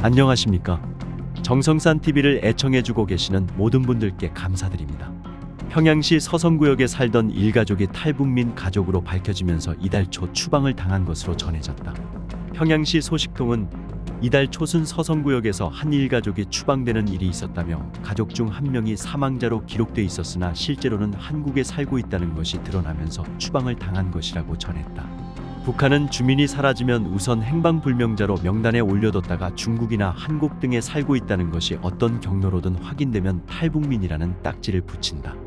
안녕하십니까? 정성산 TV를 애청해주고 계시는 모든 분들께 감사드립니다. 평양시 서성구역에 살던 일가족이 탈북민 가족으로 밝혀지면서 이달 초 추방을 당한 것으로 전해졌다. 평양시 소식통은 이달 초순 서성구역에서 한 일가족이 추방되는 일이 있었다며 가족 중 한 명이 사망자로 기록돼 있었으나 실제로는 한국에 살고 있다는 것이 드러나면서 추방을 당한 것이라고 전했다. 북한은 주민이 사라지면 우선 행방불명자로 명단에 올려뒀다가 중국이나 한국 등에 살고 있다는 것이 어떤 경로로든 확인되면 탈북민이라는 딱지를 붙인다.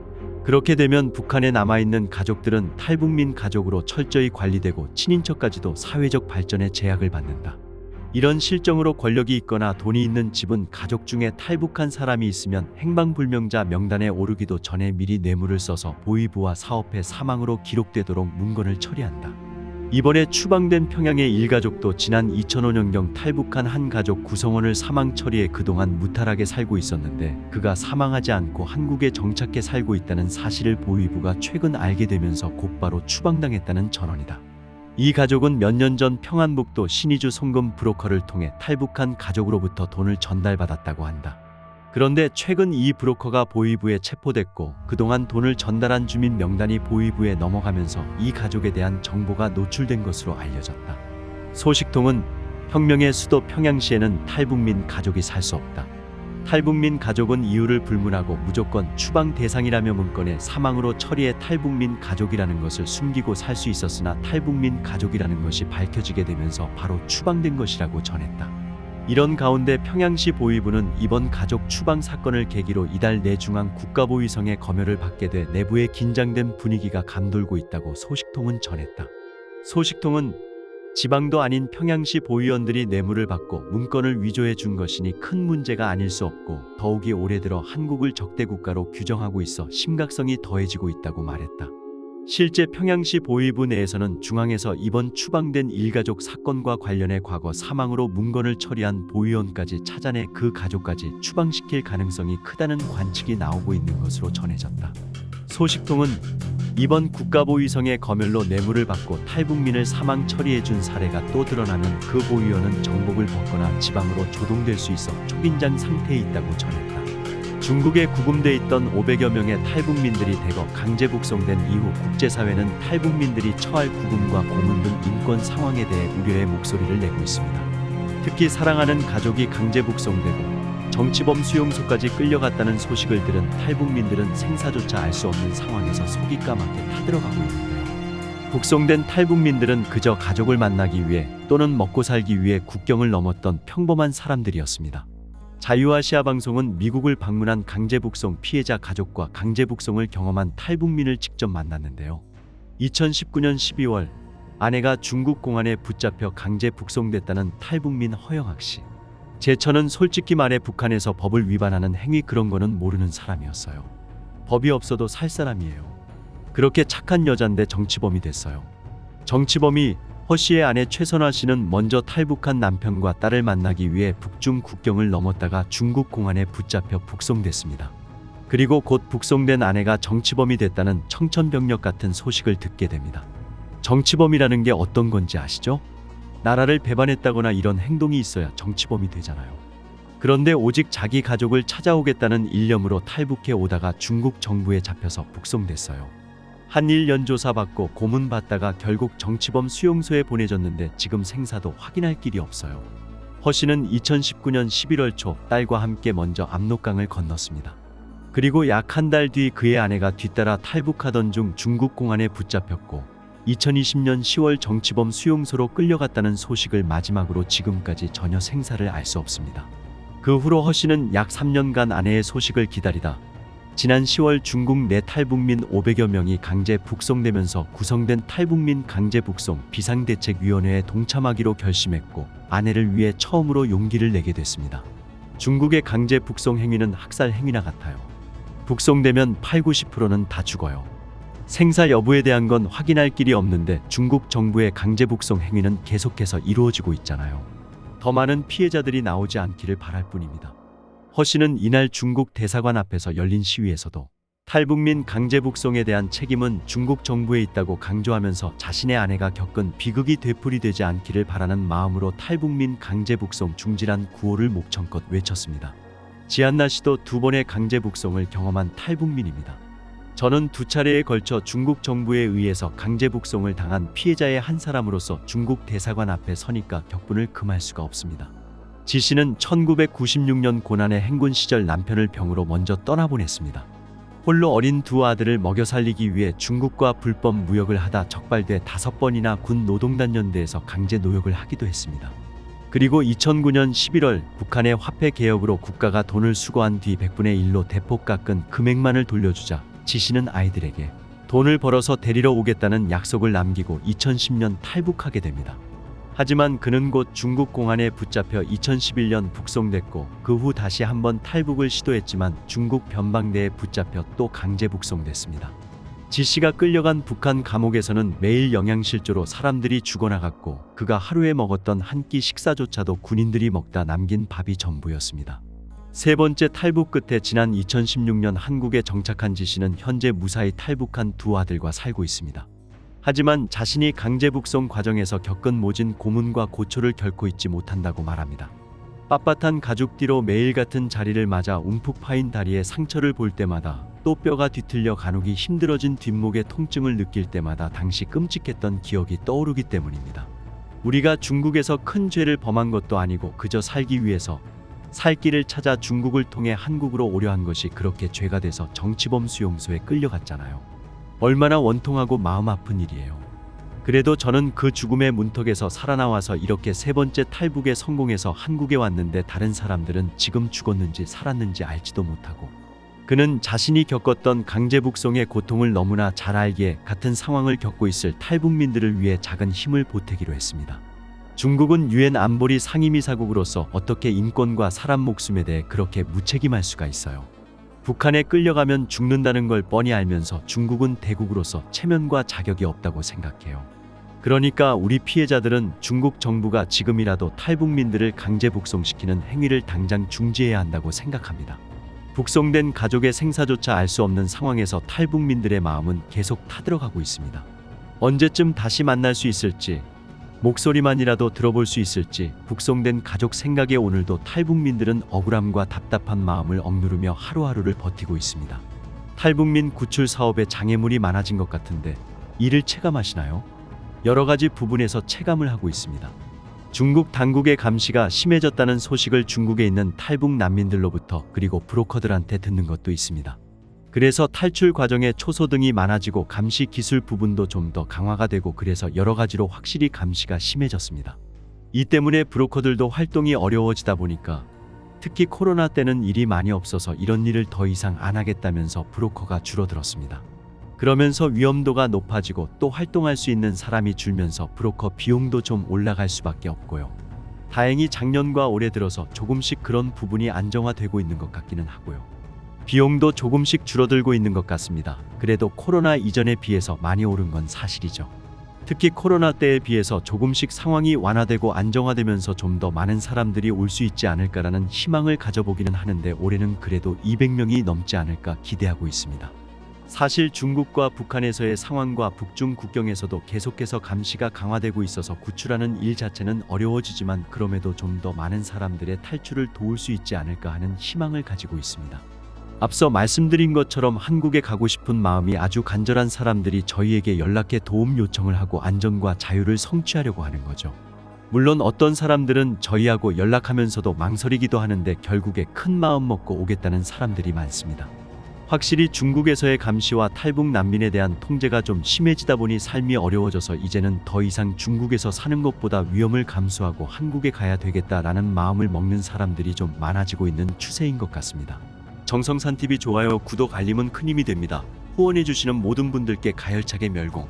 그렇게 되면 북한에 남아있는 가족들은 탈북민 가족으로 철저히 관리되고 친인척까지도 사회적 발전에 제약을 받는다. 이런 실정으로 권력이 있거나 돈이 있는 집은 가족 중에 탈북한 사람이 있으면 행방불명자 명단에 오르기도 전에 미리 뇌물을 써서 보위부와 사업해 사망으로 기록되도록 문건을 처리한다. 이번에 추방된 평양의 일가족도 지난 2005년경 탈북한 한 가족 구성원을 사망 처리해 그동안 무탈하게 살고 있었는데 그가 사망하지 않고 한국에 정착해 살고 있다는 사실을 보위부가 최근 알게 되면서 곧바로 추방당했다는 전언이다. 이 가족은 몇 년 전 평안북도 신의주 송금 브로커를 통해 탈북한 가족으로부터 돈을 전달받았다고 한다. 그런데 최근 이 브로커가 보위부에 체포됐고 그동안 돈을 전달한 주민 명단이 보위부에 넘어가면서 이 가족에 대한 정보가 노출된 것으로 알려졌다. 소식통은 혁명의 수도 평양시에는 탈북민 가족이 살 수 없다. 탈북민 가족은 이유를 불문하고 무조건 추방 대상이라며 문건에 사망으로 처리해 탈북민 가족이라는 것을 숨기고 살 수 있었으나 탈북민 가족이라는 것이 밝혀지게 되면서 바로 추방된 것이라고 전했다. 이런 가운데 평양시 보위부는 이번 가족 추방 사건을 계기로 이달 내 중앙 국가보위성의 검열을 받게 돼 내부에 긴장된 분위기가 감돌고 있다고 소식통은 전했다. 소식통은 지방도 아닌 평양시 보위원들이 뇌물을 받고 문건을 위조해 준 것이니 큰 문제가 아닐 수 없고 더욱이 올해 들어 한국을 적대국가로 규정하고 있어 심각성이 더해지고 있다고 말했다. 실제 평양시 보위부 내에서는 중앙에서 이번 추방된 일가족 사건과 관련해 과거 사망으로 문건을 처리한 보위원까지 찾아내 그 가족까지 추방시킬 가능성이 크다는 관측이 나오고 있는 것으로 전해졌다. 소식통은 이번 국가보위성의 검열로 뇌물을 받고 탈북민을 사망 처리해준 사례가 또 드러나면 그 보위원은 정복을 벗거나 지방으로 조동될 수 있어 초긴장 상태에 있다고 전했다. 중국에 구금돼 있던 500여 명의 탈북민들이 대거 강제 북송된 이후 국제사회는 탈북민들이 처할 구금과 고문 등 인권 상황에 대해 우려의 목소리를 내고 있습니다. 특히 사랑하는 가족이 강제 북송되고 정치범 수용소까지 끌려갔다는 소식을 들은 탈북민들은 생사조차 알 수 없는 상황에서 속이 까맣게 타들어가고 있는데요. 북송된 탈북민들은 그저 가족을 만나기 위해 또는 먹고 살기 위해 국경을 넘었던 평범한 사람들이었습니다. 자유아시아 방송은 미국을 방문한 강제 북송 피해자 가족과 강제 북송을 경험한 탈북민을 직접 만났는데요. 2019년 12월 아내가 중국 공안에 붙잡혀 강제 북송됐다는 탈북민 허영학 씨. 제처는 솔직히 말해 북한에서 법을 위반하는 행위 그런 거는 모르는 사람이었어요. 법이 없어도 살 사람이에요. 그렇게 착한 여잔데 정치범이 됐어요. 정치범이 허 씨의 아내 최선화 씨는 먼저 탈북한 남편과 딸을 만나기 위해 북중 국경을 넘었다가 중국 공안에 붙잡혀 북송됐습니다. 그리고 곧 북송된 아내가 정치범이 됐다는 청천벽력 같은 소식을 듣게 됩니다. 정치범이라는 게 어떤 건지 아시죠? 나라를 배반했다거나 이런 행동이 있어야 정치범이 되잖아요. 그런데 오직 자기 가족을 찾아오겠다는 일념으로 탈북해 오다가 중국 정부에 잡혀서 북송됐어요. 한일 연조사 받고 고문 받다가 결국 정치범 수용소에 보내졌는데 지금 생사도 확인할 길이 없어요. 허 씨는 2019년 11월 초 딸과 함께 먼저 압록강을 건넜습니다. 그리고 약 한 달 뒤 그의 아내가 뒤따라 탈북하던 중 중국 공안에 붙잡혔고 2020년 10월 정치범 수용소로 끌려갔다는 소식을 마지막으로 지금까지 전혀 생사를 알 수 없습니다. 그 후로 허 씨는 약 3년간 아내의 소식을 기다리다 지난 10월 중국 내 탈북민 500여 명이 강제 북송되면서 구성된 탈북민 강제 북송 비상대책위원회에 동참하기로 결심했고 아내를 위해 처음으로 용기를 내게 됐습니다. 중국의 강제 북송 행위는 학살 행위나 같아요. 북송되면 80~90%는 다 죽어요. 생사 여부에 대한 건 확인할 길이 없는데 중국 정부의 강제 북송 행위는 계속해서 이루어지고 있잖아요. 더 많은 피해자들이 나오지 않기를 바랄 뿐입니다. 허 씨는 이날 중국 대사관 앞에서 열린 시위에서도 탈북민 강제 북송에 대한 책임은 중국 정부에 있다고 강조하면서 자신의 아내가 겪은 비극이 되풀이되지 않기를 바라는 마음으로 탈북민 강제 북송 중지란 구호를 목청껏 외쳤습니다. 지안나 씨도 2번의 강제 북송을 경험한 탈북민입니다. 저는 2차례에 걸쳐 중국 정부에 의해서 강제 북송을 당한 피해자의 한 사람으로서 중국 대사관 앞에 서니까 격분을 금할 수가 없습니다. 지 씨는 1996년 고난의 행군 시절 남편을 병으로 먼저 떠나보냈습니다. 홀로 어린 2 아들을 먹여 살리기 위해 중국과 불법 무역을 하다 적발돼 5번이나 군 노동단연대에서 강제 노역을 하기도 했습니다. 그리고 2009년 11월 북한의 화폐 개혁으로 국가가 돈을 수거한 뒤 100분의 1로 대폭 깎은 금액만을 돌려주자 지 씨는 아이들에게 돈을 벌어서 데리러 오겠다는 약속을 남기고 2010년 탈북하게 됩니다. 하지만 그는 곧 중국 공안에 붙잡혀 2011년 북송됐고 그 후 다시 한번 탈북을 시도했지만 중국 변방대에 붙잡혀 또 강제 북송됐습니다. 지 씨가 끌려간 북한 감옥에서는 매일 영양실조로 사람들이 죽어나갔고 그가 하루에 먹었던 한 끼 식사조차도 군인들이 먹다 남긴 밥이 전부였습니다. 3번째 탈북 끝에 지난 2016년 한국에 정착한 지 씨는 현재 무사히 탈북한 2 아들과 살고 있습니다. 하지만 자신이 강제 북송 과정에서 겪은 모진 고문과 고초를 결코 잊지 못한다고 말합니다. 빳빳한 가죽 뒤로 매일 같은 자리를 맞아 움푹 파인 다리에 상처를 볼 때마다 또 뼈가 뒤틀려 가누기 힘들어진 뒷목의 통증을 느낄 때마다 당시 끔찍했던 기억이 떠오르기 때문입니다. 우리가 중국에서 큰 죄를 범한 것도 아니고 그저 살기 위해서 살 길을 찾아 중국을 통해 한국으로 오려 한 것이 그렇게 죄가 돼서 정치범 수용소에 끌려갔잖아요. 얼마나 원통하고 마음 아픈 일이에요. 그래도 저는 그 죽음의 문턱에서 살아나와서 이렇게 3번째 탈북에 성공해서 한국에 왔는데 다른 사람들은 지금 죽었는지 살았는지 알지도 못하고 그는 자신이 겪었던 강제 북송의 고통을 너무나 잘 알기에 같은 상황을 겪고 있을 탈북민들을 위해 작은 힘을 보태기로 했습니다. 중국은 유엔 안보리 상임이사국으로서 어떻게 인권과 사람 목숨에 대해 그렇게 무책임할 수가 있어요. 북한에 끌려가면 죽는다는 걸 뻔히 알면서 중국은 대국으로서 체면과 자격이 없다고 생각해요. 그러니까 우리 피해자들은 중국 정부가 지금이라도 탈북민들을 강제 북송시키는 행위를 당장 중지해야 한다고 생각합니다. 북송된 가족의 생사조차 알 수 없는 상황에서 탈북민들의 마음은 계속 타들어가고 있습니다. 언제쯤 다시 만날 수 있을지, 목소리만이라도 들어볼 수 있을지 북송된 가족 생각에 오늘도 탈북민들은 억울함과 답답한 마음을 억누르며 하루하루를 버티고 있습니다. 탈북민 구출 사업에 장애물이 많아진 것 같은데 이를 체감하시나요? 여러 가지 부분에서 체감을 하고 있습니다. 중국 당국의 감시가 심해졌다는 소식을 중국에 있는 탈북 난민들로부터 그리고 브로커들한테 듣는 것도 있습니다. 그래서 탈출 과정에 초소등이 많아지고 감시 기술 부분도 좀 더 강화가 되고 그래서 여러 가지로 확실히 감시가 심해졌습니다. 이 때문에 브로커들도 활동이 어려워지다 보니까 특히 코로나 때는 일이 많이 없어서 이런 일을 더 이상 안 하겠다면서 브로커가 줄어들었습니다. 그러면서 위험도가 높아지고 또 활동할 수 있는 사람이 줄면서 브로커 비용도 좀 올라갈 수밖에 없고요. 다행히 작년과 올해 들어서 조금씩 그런 부분이 안정화되고 있는 것 같기는 하고요. 비용도 조금씩 줄어들고 있는 것 같습니다. 그래도 코로나 이전에 비해서 많이 오른 건 사실이죠. 특히 코로나 때에 비해서 조금씩 상황이 완화되고 안정화되면서 좀 더 많은 사람들이 올 수 있지 않을까라는 희망을 가져보기는 하는데 올해는 그래도 200명이 넘지 않을까 기대하고 있습니다. 사실 중국과 북한에서의 상황과 북중 국경에서도 계속해서 감시가 강화되고 있어서 구출하는 일 자체는 어려워지지만 그럼에도 좀 더 많은 사람들의 탈출을 도울 수 있지 않을까 하는 희망을 가지고 있습니다. 앞서 말씀드린 것처럼 한국에 가고 싶은 마음이 아주 간절한 사람들이 저희에게 연락해 도움 요청을 하고 안전과 자유를 성취하려고 하는 거죠. 물론 어떤 사람들은 저희하고 연락하면서도 망설이기도 하는데 결국에 큰 마음 먹고 오겠다는 사람들이 많습니다. 확실히 중국에서의 감시와 탈북 난민에 대한 통제가 좀 심해지다 보니 삶이 어려워져서 이제는 더 이상 중국에서 사는 것보다 위험을 감수하고 한국에 가야 되겠다라는 마음을 먹는 사람들이 좀 많아지고 있는 추세인 것 같습니다. 정성산TV 좋아요, 구독, 알림은 큰 힘이 됩니다. 후원해주시는 모든 분들께 가열차게 멸공.